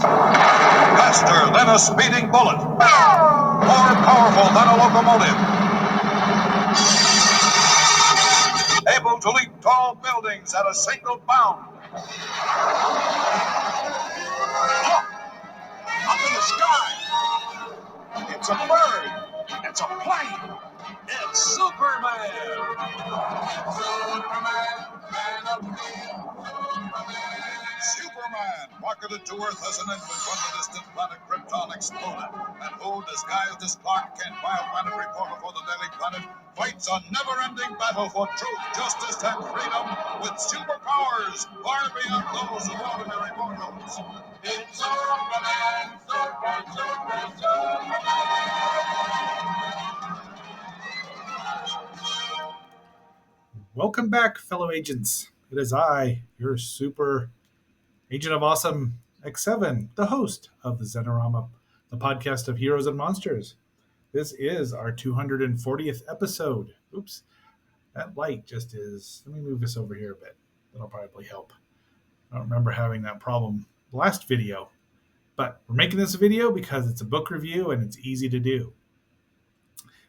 Faster than a speeding bullet. More powerful than a locomotive. Able to leap tall buildings at a single bound. Look! Up in the sky! It's a bird! It's a plane! It's Superman! Superman, man of steel. Superman, rocketed to Earth as an infant when the distant planet Krypton exploded. And who, disguised as Clark Kent, Planet reporter for the Daily Planet, fights a never-ending battle for truth, justice, and freedom with superpowers far beyond those of ordinary mortals. It's Superman, Superman. Welcome back, fellow agents. It is I, your super agent of awesome X7, the host of the Zenorama, the podcast of heroes and monsters. This is our 240th episode. Oops, that light just is. Let me move this over here a bit. That'll probably help. I don't remember having that problem last video, but we're making this video because it's a book review and it's easy to do.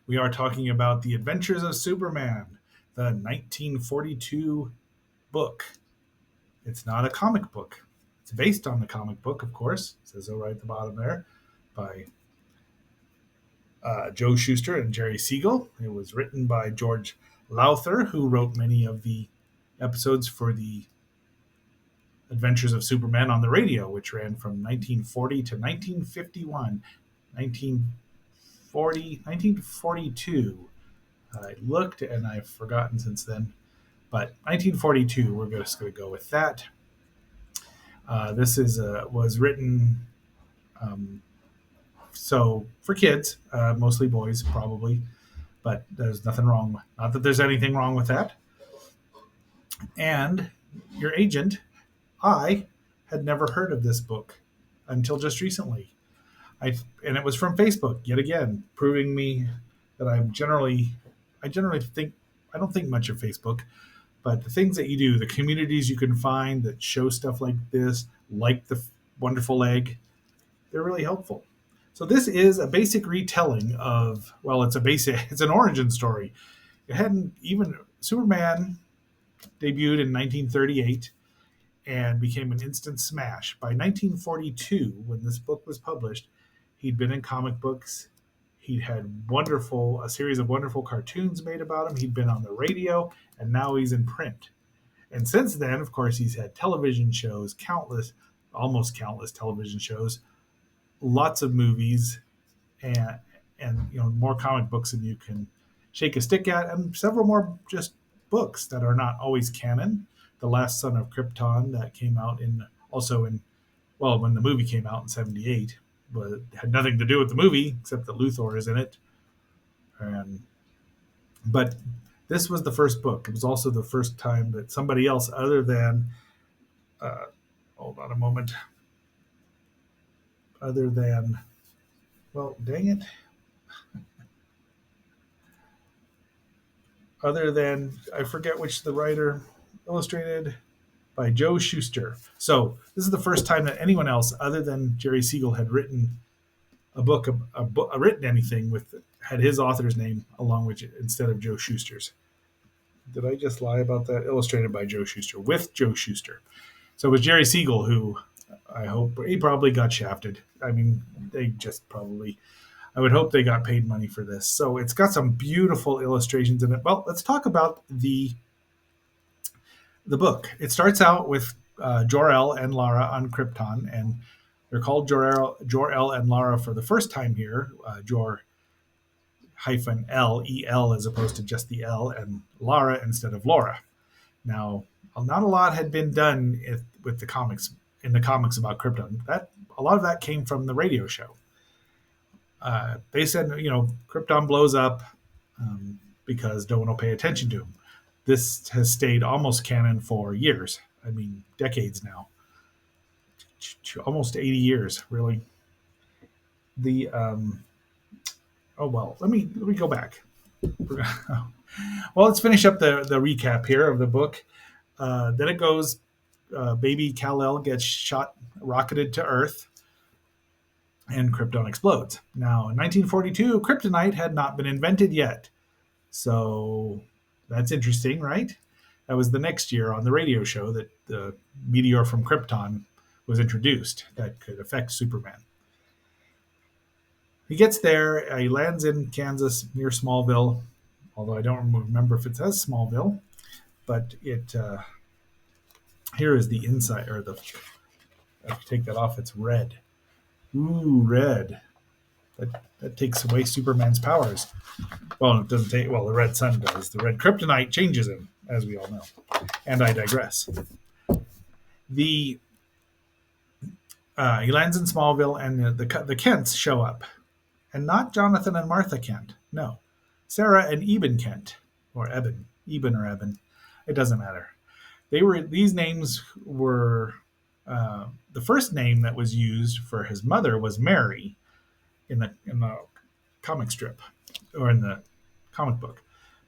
We are talking about The Adventures of Superman, the 1942 book. It's not a comic book. It's based on the comic book, of course. It says so right at the bottom there, by Joe Shuster and Jerry Siegel. It was written by George Lowther, who wrote many of the episodes for the Adventures of Superman on the radio, which ran from 1940 to 1951. 1942. I looked and I've forgotten since then. But 1942, we're just going to go with that. This was written so for kids, mostly boys, probably, but there's nothing wrong. Not that there's anything wrong with that. And your agent, I had never heard of this book until just recently. And it was from Facebook, yet again, proving me that I generally think, I don't think much of Facebook, but the things that you do, the communities you can find that show stuff like this, like the Wonderful Egg, they're really helpful. So this is a basic retelling of, well, it's an origin story. Superman debuted in 1938 and became an instant smash. By 1942, when this book was published, he'd been in comic books. He'd had a series of wonderful cartoons made about him. He'd been on the radio, and now he's in print. And since then, of course, he's had television shows, almost countless television shows, lots of movies, and more comic books than you can shake a stick at, and several more just books that are not always canon. The Last Son of Krypton that came out when the movie came out in 1978, but it had nothing to do with the movie except that Luthor is in it. But this was the first book. It was also the first time that somebody else other than hold on a moment. Well, dang it. I forget which the writer, illustrated by Joe Shuster. So this is the first time that anyone else other than Jerry Siegel had written written anything had his author's name along with it instead of Joe Shuster's. Did I just lie about that? Illustrated by Joe Shuster, with Joe Shuster. So it was Jerry Siegel who, I hope, he probably got shafted. I mean, I would hope they got paid money for this. So it's got some beautiful illustrations in it. Well, let's talk about the book. It starts out with Jor-El and Lara on Krypton, and they're called Jor-El and Lara for the first time here. Jor-L, E-L, as opposed to just the L, and Lara instead of Laura. Now, not a lot had been done with the comics about Krypton. A lot of that came from the radio show. They said, Krypton blows up because no one will pay attention to him. This has stayed almost canon for years. I mean, decades now. Almost 80 years, really. Let me go back. Well, let's finish up the recap here of the book. Then it goes, baby Kal-El gets rocketed to Earth. and Krypton explodes. Now, in 1942, kryptonite had not been invented yet. So that's interesting, right? That was the next year on the radio show that the meteor from Krypton was introduced that could affect Superman. He gets there, he lands in Kansas near Smallville, although I don't remember if it says Smallville, but it here is the inside, or the, I have to take that off, it's red. Ooh, red. That takes away Superman's powers. Well, it doesn't take. Well, the red sun does. The red kryptonite changes him, as we all know. And I digress. The He lands in Smallville, and the Kents show up, and not Jonathan and Martha Kent. No, Sarah and Eben Kent, or Eben or Eben. It doesn't matter. These names were the first name that was used for his mother was Mary in the comic strip, or in the comic book,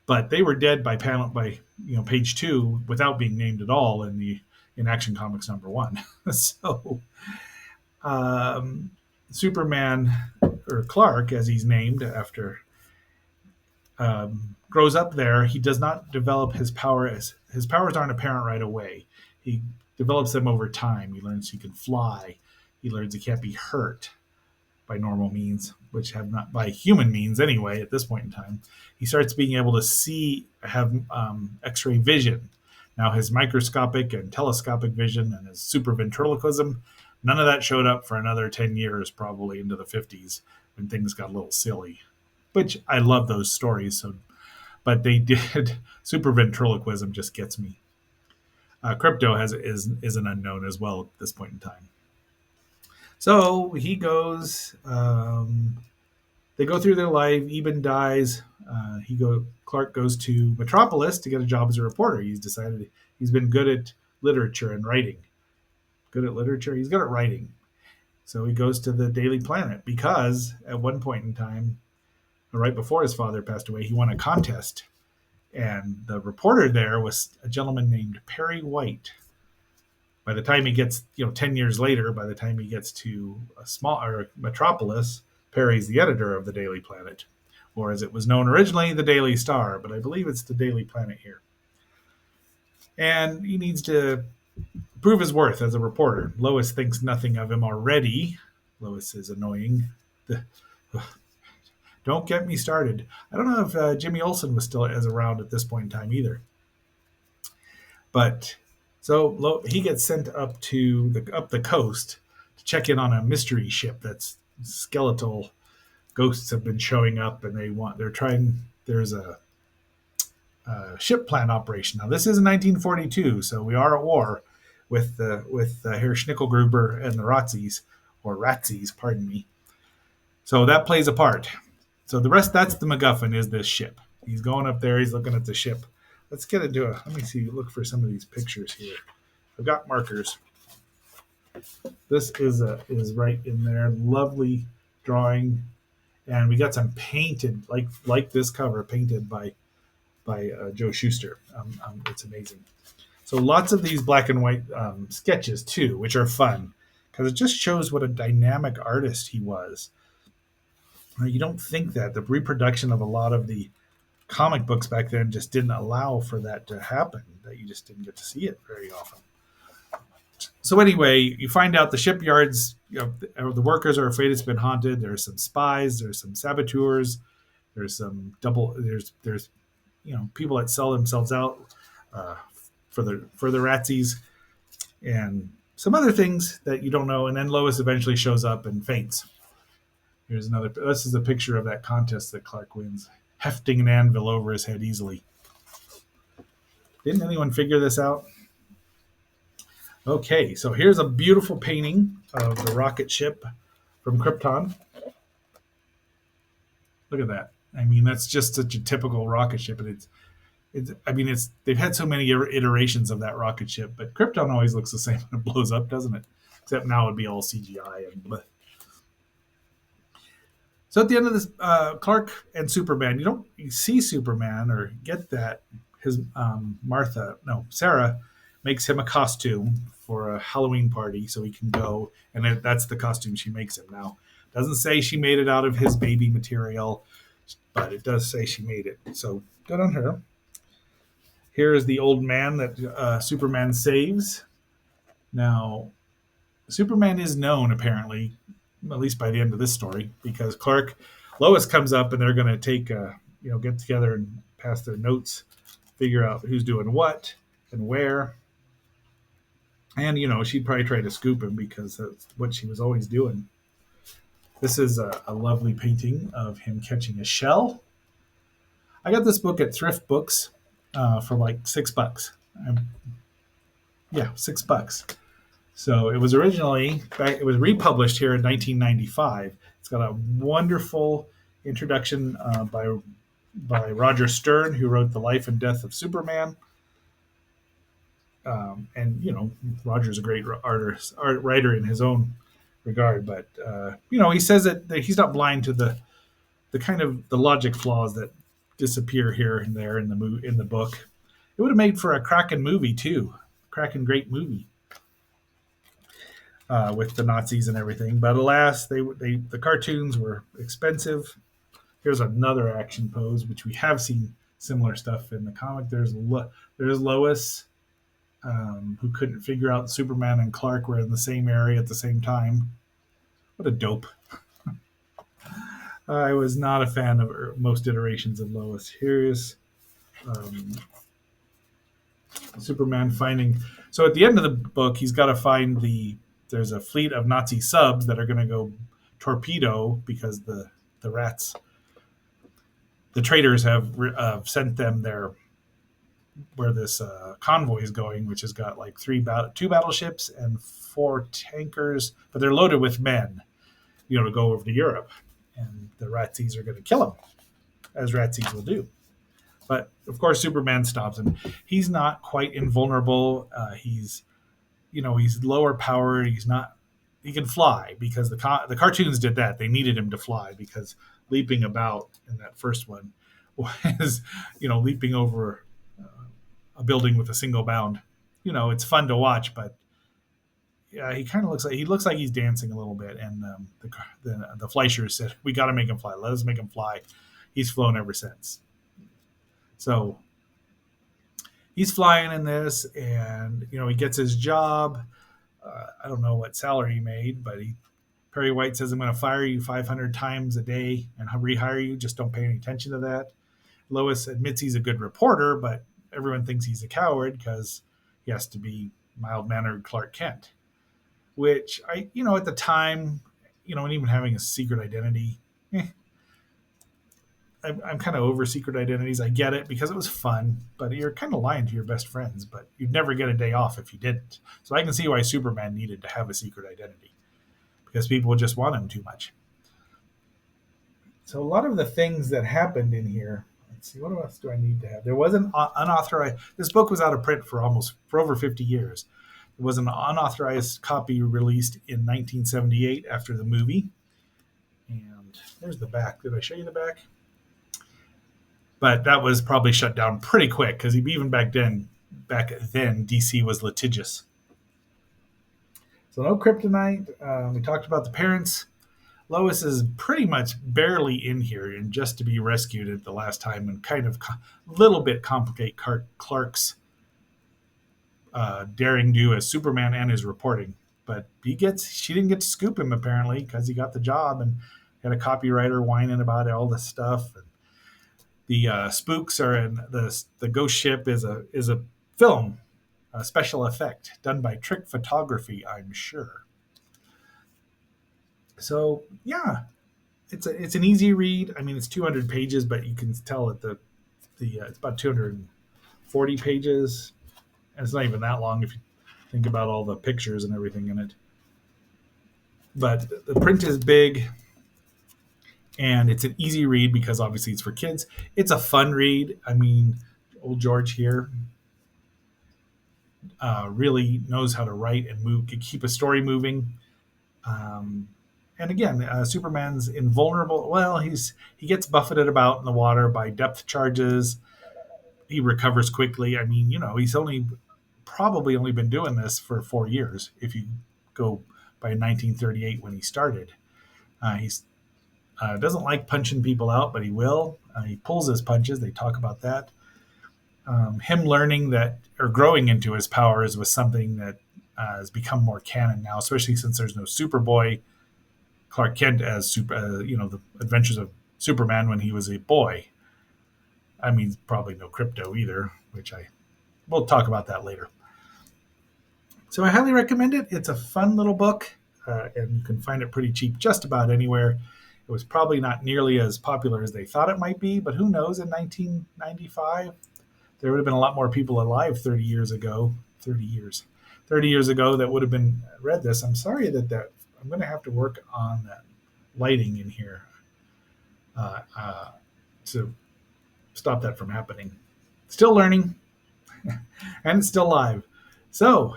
but they were dead by page 2 without being named at all in Action Comics #1. So um, Superman, or Clark as he's named after, grows up there. He does not develop his powers aren't apparent right away. He develops them over time. He learns he can fly. He learns he can't be hurt by normal means, which have not by human means anyway. At this point in time, he starts being able to have X-ray vision. Now his microscopic and telescopic vision and his super ventriloquism, none of that showed up for another 10 years, probably into the 50s, when things got a little silly. Which I love those stories. So, but they did. Super ventriloquism just gets me. Crypto is an unknown as well at this point in time. So he goes. They go through their life. Eben dies. Clark goes to Metropolis to get a job as a reporter. He's decided he's been good at literature and writing. Good at literature. He's good at writing. So he goes to the Daily Planet because at one point in time, right before his father passed away, he won a contest, and the reporter there was a gentleman named Perry White. By the time he gets, 10 years later, by the time he gets to Metropolis, Perry's the editor of the Daily Planet, or as it was known originally, the Daily Star, but I believe it's the Daily Planet here. And he needs to prove his worth as a reporter. Lois thinks nothing of him already. Lois is annoying. Don't get me started. I don't know if Jimmy Olsen was still around at this point in time either. But so he gets sent up the coast to check in on a mystery ship that's skeletal ghosts have been showing up, and there's a ship plan operation. Now this is in 1942, so we are at war with Herr Schnickelgruber and the Ratsies, pardon me. So that plays a part. So that's the MacGuffin, is this ship. He's going up there. He's looking at the ship. Let's get into it. Let me see. Look for some of these pictures here. I've got markers. This is right in there. Lovely drawing, and we got some painted like this cover painted by Joe Shuster. It's amazing. So lots of these black and white sketches too, which are fun because it just shows what a dynamic artist he was. You don't think that the reproduction of a lot of the comic books back then just didn't allow for that to happen, that you just didn't get to see it very often. So anyway, you find out the shipyards, the workers are afraid it's been haunted. There's some spies, there's some saboteurs, there's some there's people that sell themselves out for the Ratsies, and some other things that you don't know. And then Lois eventually shows up and faints. Here's another. This is a picture of that contest that Clark wins, hefting an anvil over his head easily. Didn't anyone figure this out? Okay, so here's a beautiful painting of the rocket ship from Krypton. Look at that. I mean, that's just such a typical rocket ship, and they've had so many iterations of that rocket ship, but Krypton always looks the same when it blows up, doesn't it? Except now it'd be all CGI and. So at the end of this, Clark and Superman, you see Superman or get that his Sarah makes him a costume for a Halloween party so he can go, and that's the costume she makes him now. Doesn't say she made it out of his baby material, but it does say she made it. So good on her. Here is the old man that Superman saves. Now, Superman is known, apparently, at least by the end of this story, because Lois comes up and they're going to take, get together and pass their notes, figure out who's doing what and where. And, she'd probably try to scoop him because that's what she was always doing. This is a lovely painting of him catching a shell. I got this book at ThriftBooks for like $6. Yeah, $6. So it was it was republished here in 1995. It's got a wonderful introduction by Roger Stern, who wrote The Life and Death of Superman. And Roger's a great writer in his own regard, but he says that he's not blind to the kind of the logic flaws that disappear here and there in the book. It would have made for a cracking movie too, cracking great movie. With the Nazis and everything, but alas, the cartoons were expensive. Here's another action pose, which we have seen similar stuff in the comic. There's Lois, who couldn't figure out Superman and Clark were in the same area at the same time. What a dope! I was not a fan of most iterations of Lois. Here's Superman finding. So at the end of the book, he's got to find there's a fleet of Nazi subs that are going to go torpedo because the rats, the traitors have sent them there where this convoy is going, which has got like two battleships and 4 tankers, but they're loaded with men, to go over to Europe. And the Ratsies are going to kill them, as Ratsies will do. But of course, Superman stops him. He's not quite invulnerable. He's lower powered. He can fly because the cartoons did that. They needed him to fly because leaping about in that first one was, leaping over a building with a single bound. It's fun to watch, but yeah, he kind of looks like he's dancing a little bit. And the Fleischers said, "We got to make him fly. Let us make him fly." He's flown ever since. So he's flying in this, and he gets his job. I don't know what salary he made, but Perry White says, "I'm going to fire you 500 times a day and rehire you. Just don't pay any attention to that." Lois admits he's a good reporter, but everyone thinks he's a coward because he has to be mild-mannered Clark Kent. Which at the time, and even having a secret identity, I'm kind of over secret identities. I get it because it was fun, but you're kind of lying to your best friends, but you'd never get a day off if you didn't. So I can see why Superman needed to have a secret identity because people would just want him too much. So a lot of the things that happened in here, let's see, what else do I need to have? There was an unauthorized, this book was out of print for over 50 years. There was an unauthorized copy released in 1978 after the movie. And there's the back. Did I show you the back? But that was probably shut down pretty quick because even back then, DC was litigious. So no kryptonite. We talked about the parents. Lois is pretty much barely in here and just to be rescued at the last time and kind of a little bit complicate Clark's daring do as Superman and his reporting. But she didn't get to scoop him apparently because he got the job and had a copywriter whining about all this stuff. And the spooks are in the ghost ship is a film, a special effect done by Trick Photography, I'm sure. So yeah, it's an easy read. I mean, it's 200 pages, but you can tell that it's about 240 pages, and it's not even that long if you think about all the pictures and everything in it. But the print is big. And it's an easy read because obviously it's for kids. It's a fun read. I mean, old George here really knows how to write and keep a story moving. And again, Superman's invulnerable. Well, he gets buffeted about in the water by depth charges. He recovers quickly. I mean, he's probably only been doing this for 4 years if you go by 1938 when he started. He doesn't like punching people out, but he will. He pulls his punches. They talk about that. Him learning that or growing into his powers was something that has become more canon now, especially since there's no Superboy Clark Kent as the Adventures of Superman when he was a boy. I mean, probably no Crypto either, which we'll talk about that later. So I highly recommend it. It's a fun little book, and you can find it pretty cheap just about anywhere. It was probably not nearly as popular as they thought it might be, but who knows? In 1995, there would have been a lot more people alive 30 years ago. 30 years ago that would have been read this. I'm sorry that I'm going to have to work on that lighting in here to stop that from happening. Still learning, and it's still live. So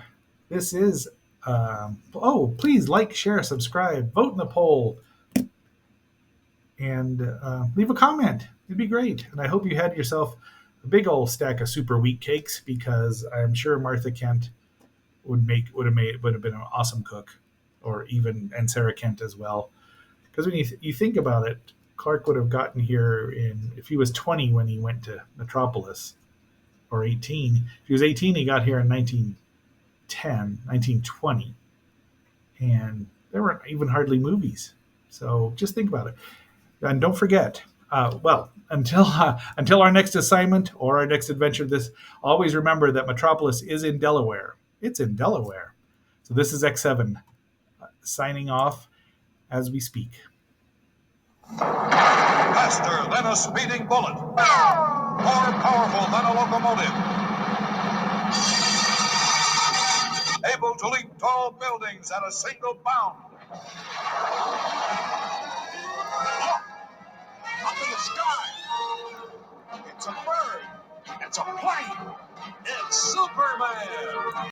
this is. Please like, share, subscribe, vote in the poll, and leave a comment. It'd be great. And I hope you had yourself a big old stack of super wheat cakes, because I'm sure Martha Kent would have been an awesome cook, and Sarah Kent as well. Because when you think about it, Clark would have gotten here if he was 20 when he went to Metropolis, or 18. If he was 18, he got here in 1920, and there weren't even hardly movies. So just think about it. And don't forget, until our next assignment or our next adventure, always remember that Metropolis is in Delaware. It's in Delaware. So this is X7 signing off as we speak. Faster than a speeding bullet. More powerful than a locomotive. Able to leap tall buildings at a single bound. Look! Up in the sky! It's a bird! It's a plane! It's Superman!